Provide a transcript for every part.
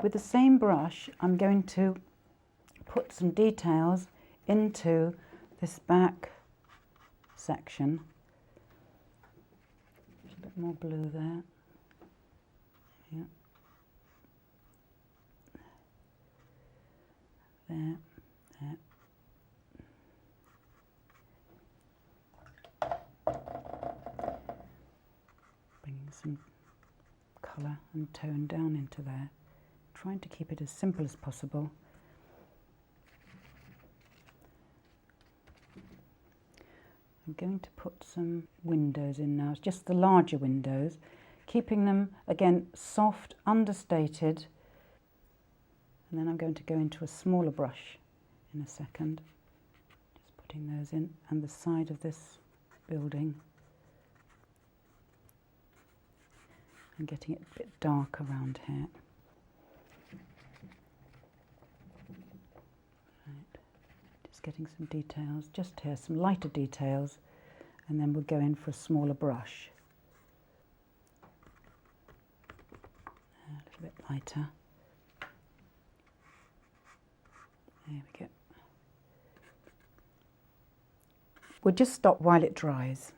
With the same brush, I'm going to put some details into this back section. There's a bit more blue there. Yeah. There, there. Bringing some colour and tone down into there. Trying to keep it as simple as possible. I'm going to put some windows in now, just the larger windows, keeping them, again, soft, understated. And then I'm going to go into a smaller brush in a second. Just putting those in, and the side of this building. And getting it a bit dark around here. Right. Just getting some details, just here, some lighter details, and then we'll go in for a smaller brush. A little bit lighter. There we go. We'll just stop while it dries.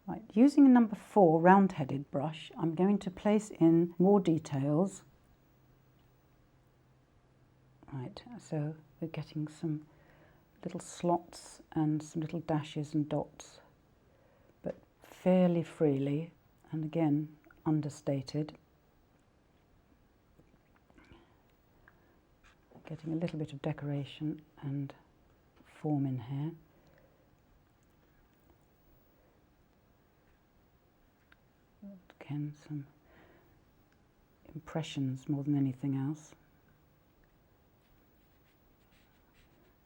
Right, using a number 4 round-headed brush, I'm going to place in more details. Right, so we're getting some little slots and some little dashes and dots, but fairly freely, and again, understated. Getting a little bit of decoration and form in here. Again, some impressions more than anything else.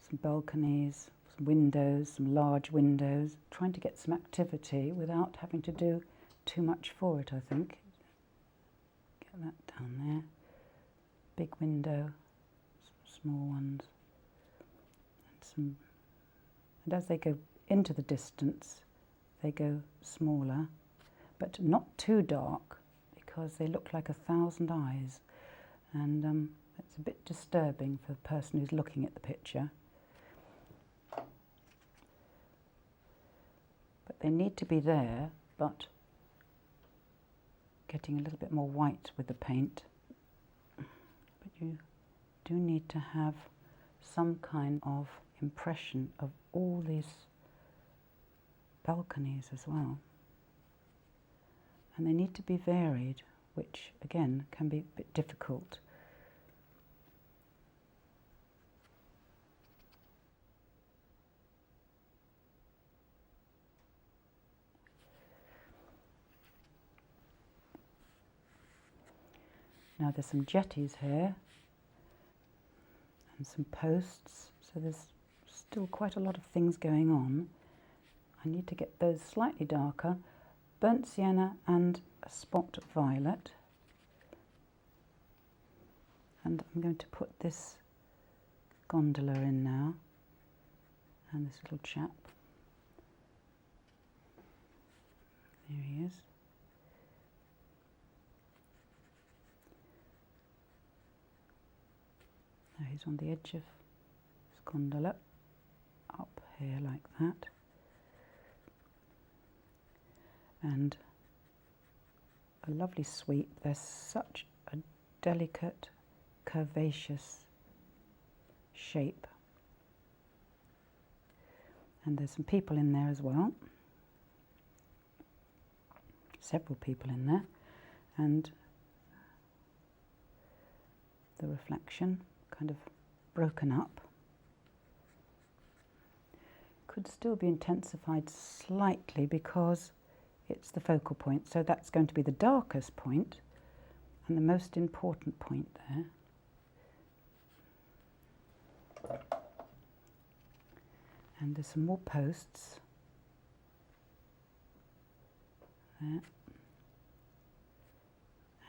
Some balconies, some windows, some large windows. Trying to get some activity without having to do too much for it, I think. Get that down there. Big window, some small ones. And as they go into the distance, they go smaller. But not too dark, because they look like 1,000 eyes, and it's a bit disturbing for the person who's looking at the picture. But they need to be there, but getting a little bit more white with the paint. But you do need to have some kind of impression of all these balconies as well. And they need to be varied, which again can be a bit difficult. Now there's some jetties here and some posts, so there's still quite a lot of things going on. I need to get those slightly darker. Burnt sienna and a spot of violet. And I'm going to put this gondola in now, and this little chap. There he is. Now he's on the edge of this gondola, up here like that. And a lovely sweep. There's such a delicate, curvaceous shape. And there's some people in there as well. Several people in there. And the reflection kind of broken up. Could still be intensified slightly because it's the focal point, so that's going to be the darkest point and the most important point there. And there's some more posts there,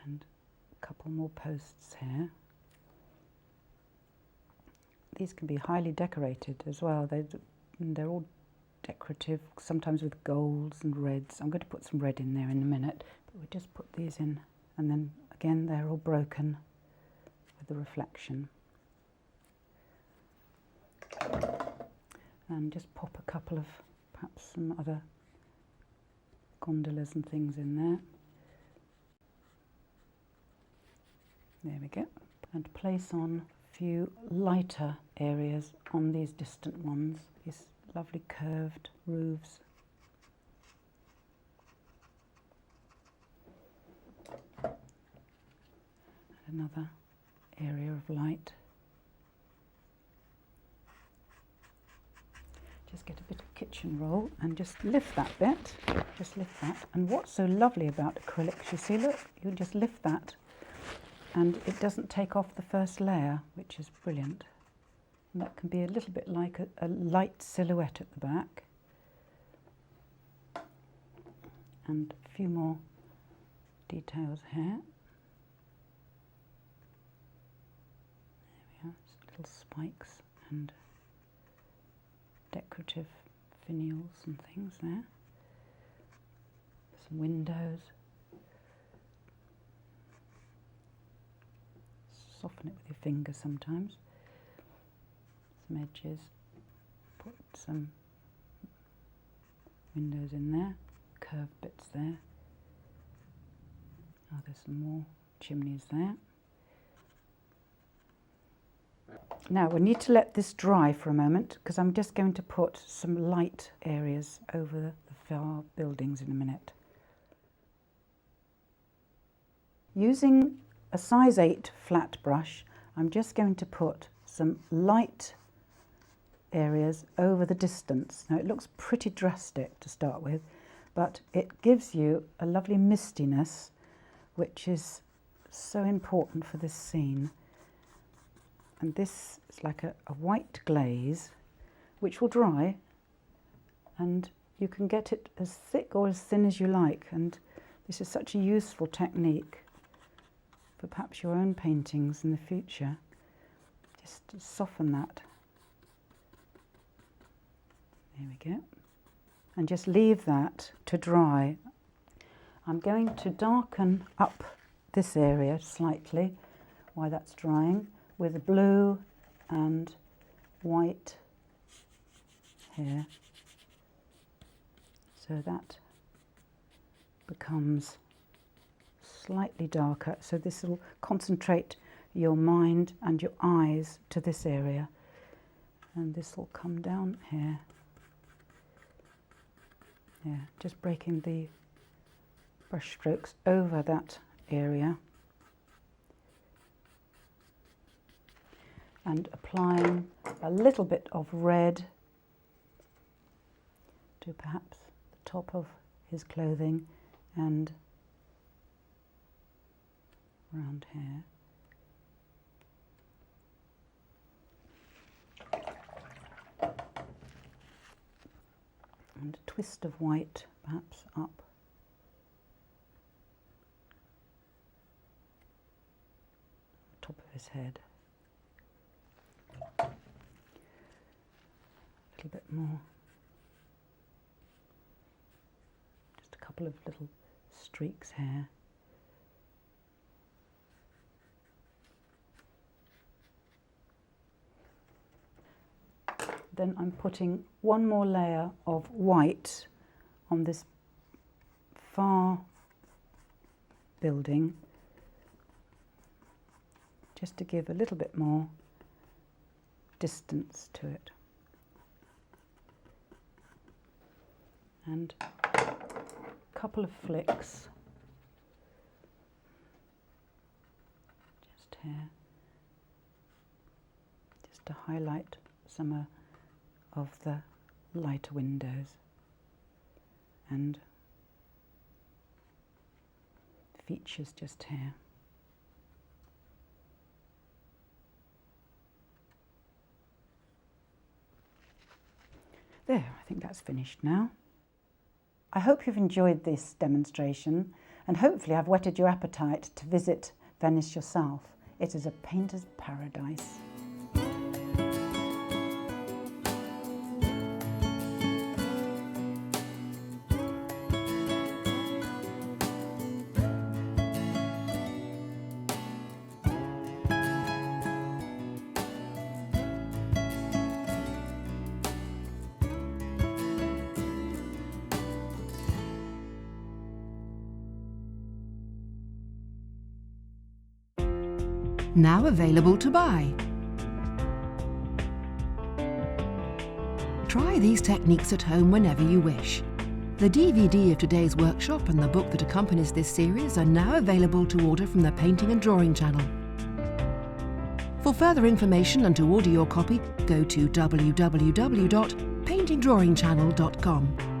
and a couple more posts here. These can be highly decorated as well. They're all decorative, sometimes with golds and reds. I'm going to put some red in there in a minute, but we'll just put these in, and then again, they're all broken with the reflection. And just pop a couple of, perhaps some other gondolas and things in there. There we go. And place on a few lighter areas on these distant ones, these lovely curved roofs. And another area of light. Just get a bit of kitchen roll and just lift that bit, just lift that. And what's so lovely about acrylics, you see, look, you just lift that and it doesn't take off the first layer, which is brilliant. And that can be a little bit like a light silhouette at the back. And a few more details here. There we are, just little spikes and decorative finials and things there. Some windows. Soften it with your finger sometimes. Some edges. Put some windows in there. Curved bits there. Oh, there's some more chimneys there. Now we need to let this dry for a moment because I'm just going to put some light areas over the far buildings in a minute. Using a size 8 flat brush, I'm just going to put some light areas over the distance. Now it looks pretty drastic to start with, but it gives you a lovely mistiness, which is so important for this scene. And this is like a white glaze, which will dry, and you can get it as thick or as thin as you like. And this is such a useful technique for perhaps your own paintings in the future. Just to soften that. There we go. And just leave that to dry. I'm going to darken up this area slightly while that's drying with blue and white here, so that becomes slightly darker. So this will concentrate your mind and your eyes to this area, and this will come down here. Yeah, just breaking the brush strokes over that area and applying a little bit of red to perhaps the top of his clothing and around here. And a twist of white perhaps up. Top of his head. A little bit more. Just a couple of little streaks here. Then I'm putting one more layer of white on this far building, just to give a little bit more distance to it. And a couple of flicks just here, just to highlight some of the lighter windows and features just here. There, I think that's finished now. I hope you've enjoyed this demonstration, and hopefully I've whetted your appetite to visit Venice yourself. It is a painter's paradise. now available to buy. Try these techniques at home whenever you wish. The DVD of today's workshop and the book that accompanies this series are now available to order from the Painting and Drawing channel. For further information and to order your copy, go to www.paintingdrawingchannel.com.